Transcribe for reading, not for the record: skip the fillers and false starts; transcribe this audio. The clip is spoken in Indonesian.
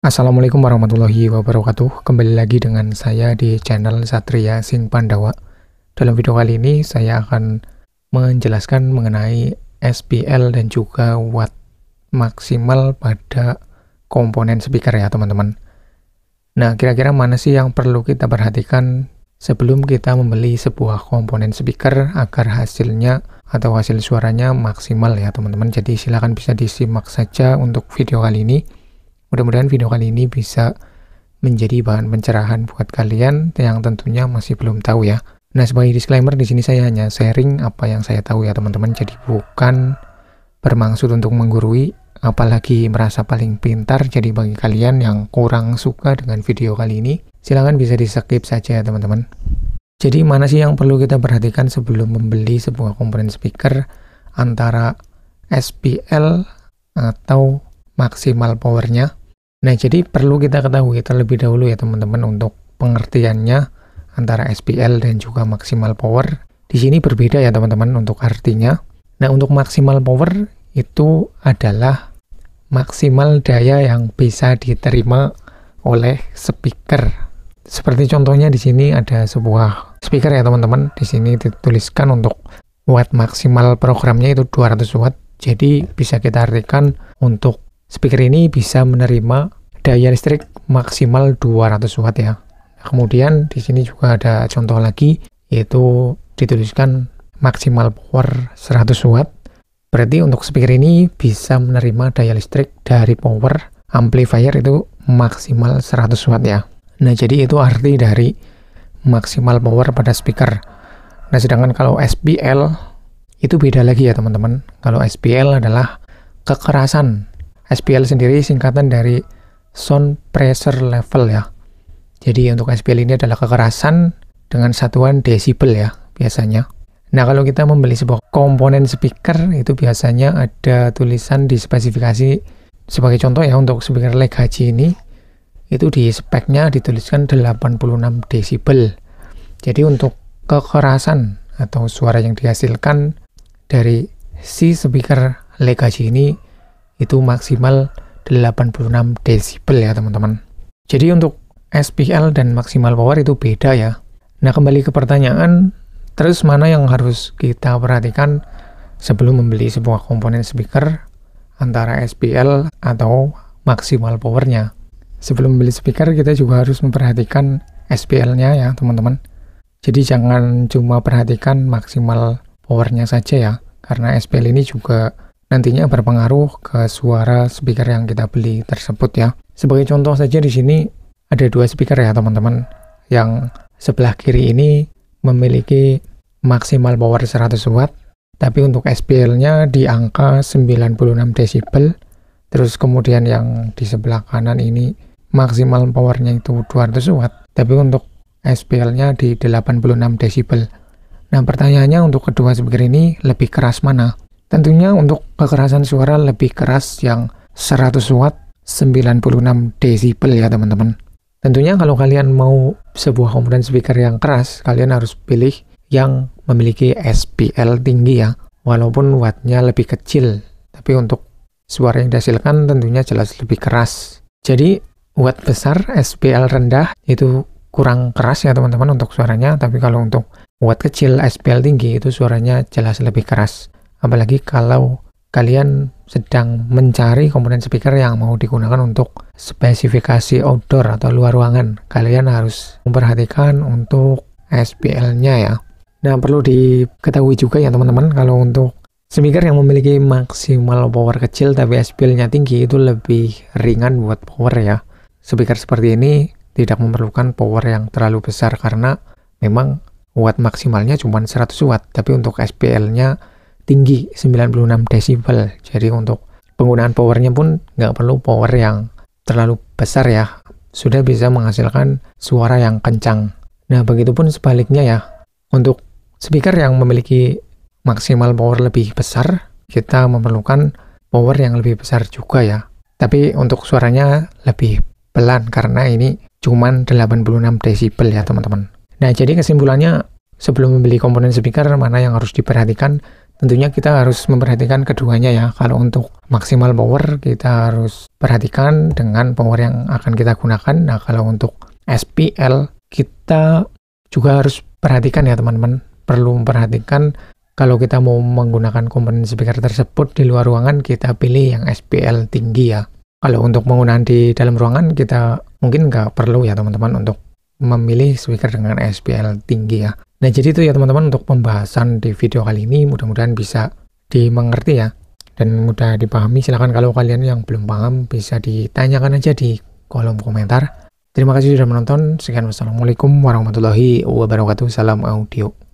Assalamualaikum warahmatullahi wabarakatuh. Kembali lagi dengan saya di channel Satria Sing Pandawa. Dalam video kali ini saya akan menjelaskan mengenai SPL dan juga watt maksimal pada komponen speaker ya teman-teman. Nah, kira-kira mana sih yang perlu kita perhatikan sebelum kita membeli sebuah komponen speaker agar hasilnya atau hasil suaranya maksimal ya teman-teman. Jadi silahkan bisa disimak saja untuk video kali ini. Mudah-mudahan video kali ini bisa menjadi bahan pencerahan buat kalian yang tentunya masih belum tahu ya. Nah, sebagai disclaimer di sini saya hanya sharing apa yang saya tahu ya teman-teman. Jadi bukan bermaksud untuk menggurui, apalagi merasa paling pintar. Jadi bagi kalian yang kurang suka dengan video kali ini, silahkan bisa di-skip saja ya teman-teman. Jadi mana sih yang perlu kita perhatikan sebelum membeli sebuah komponen speaker antara SPL atau maksimal powernya? Nah, jadi perlu kita ketahui terlebih dahulu ya teman-teman untuk pengertiannya antara SPL dan juga maksimal power. Di sini berbeda ya teman-teman untuk artinya. Nah, untuk maksimal power itu adalah maksimal daya yang bisa diterima oleh speaker. Seperti contohnya di sini ada sebuah speaker ya teman-teman. Di sini dituliskan untuk watt maksimal programnya itu 200 watt. Jadi bisa kita artikan untuk speaker ini bisa menerima daya listrik maksimal 200 watt ya. Kemudian di sini juga ada contoh lagi, yaitu dituliskan maksimal power 100 watt. Berarti untuk speaker ini bisa menerima daya listrik dari power amplifier itu maksimal 100 watt ya. Nah, jadi itu arti dari maksimal power pada speaker. Nah, sedangkan kalau SPL itu beda lagi ya teman-teman. Kalau SPL adalah kekerasan. SPL sendiri singkatan dari sound pressure level ya. Jadi untuk SPL ini adalah kekerasan dengan satuan desibel ya biasanya. Nah, kalau kita membeli sebuah komponen speaker itu biasanya ada tulisan di spesifikasi. Sebagai contoh ya, untuk speaker Legacy ini itu di speknya dituliskan 86 desibel. Jadi untuk kekerasan atau suara yang dihasilkan dari si speaker Legacy ini itu maksimal 86 desibel ya teman-teman. Jadi untuk SPL dan maksimal power itu beda ya. Nah, kembali ke pertanyaan, terus mana yang harus kita perhatikan sebelum membeli sebuah komponen speaker antara SPL atau maksimal powernya? Sebelum membeli speaker kita juga harus memperhatikan SPL-nya ya teman-teman. Jadi jangan cuma perhatikan maksimal powernya saja ya, karena SPL ini juga nantinya berpengaruh ke suara speaker yang kita beli tersebut ya. Sebagai contoh saja di sini ada dua speaker ya teman-teman. Yang sebelah kiri ini memiliki maksimal power 100 watt, tapi untuk SPL-nya di angka 96 desibel. Terus kemudian yang di sebelah kanan ini maksimal powernya itu 200 watt, tapi untuk SPL-nya di 86 desibel. Nah, pertanyaannya untuk kedua speaker ini lebih keras mana? Tentunya untuk kekerasan suara lebih keras yang 100 watt 96 desibel ya teman-teman. Tentunya kalau kalian mau sebuah komponen speaker yang keras, kalian harus pilih yang memiliki SPL tinggi ya. Walaupun wattnya lebih kecil, tapi untuk suara yang dihasilkan tentunya jelas lebih keras. Jadi watt besar, SPL rendah itu kurang keras ya teman-teman untuk suaranya. Tapi kalau untuk watt kecil, SPL tinggi itu suaranya jelas lebih keras. Apalagi kalau kalian sedang mencari komponen speaker yang mau digunakan untuk spesifikasi outdoor atau luar ruangan, kalian harus memperhatikan untuk SPL-nya ya. Nah, perlu diketahui juga ya teman-teman, kalau untuk speaker yang memiliki maksimal power kecil tapi SPL-nya tinggi itu lebih ringan buat power ya. Speaker seperti ini tidak memerlukan power yang terlalu besar karena memang watt maksimalnya cuma 100 watt, tapi untuk SPL-nya tinggi 96 desibel. Jadi untuk penggunaan powernya pun nggak perlu power yang terlalu besar ya. Sudah bisa menghasilkan suara yang kencang. Nah, begitupun sebaliknya ya. Untuk speaker yang memiliki maksimal power lebih besar, kita memerlukan power yang lebih besar juga ya. Tapi untuk suaranya lebih pelan karena ini cuman 86 desibel ya teman-teman. Nah, jadi kesimpulannya sebelum membeli komponen speaker mana yang harus diperhatikan? Tentunya kita harus memperhatikan keduanya ya. Kalau untuk maksimal power kita harus perhatikan dengan power yang akan kita gunakan. Nah, kalau untuk SPL kita juga harus perhatikan ya teman-teman. Perlu memperhatikan kalau kita mau menggunakan komponen speaker tersebut di luar ruangan, kita pilih yang SPL tinggi ya. Kalau untuk penggunaan di dalam ruangan kita mungkin nggak perlu ya teman-teman untuk memilih speaker dengan SPL tinggi ya. Nah, jadi itu ya teman-teman untuk pembahasan di video kali ini, mudah-mudahan bisa dimengerti ya dan mudah dipahami. Silahkan kalau kalian yang belum paham bisa ditanyakan aja di kolom komentar. Terima kasih sudah menonton. Sekian, wassalamualaikum warahmatullahi wabarakatuh. Salam audio.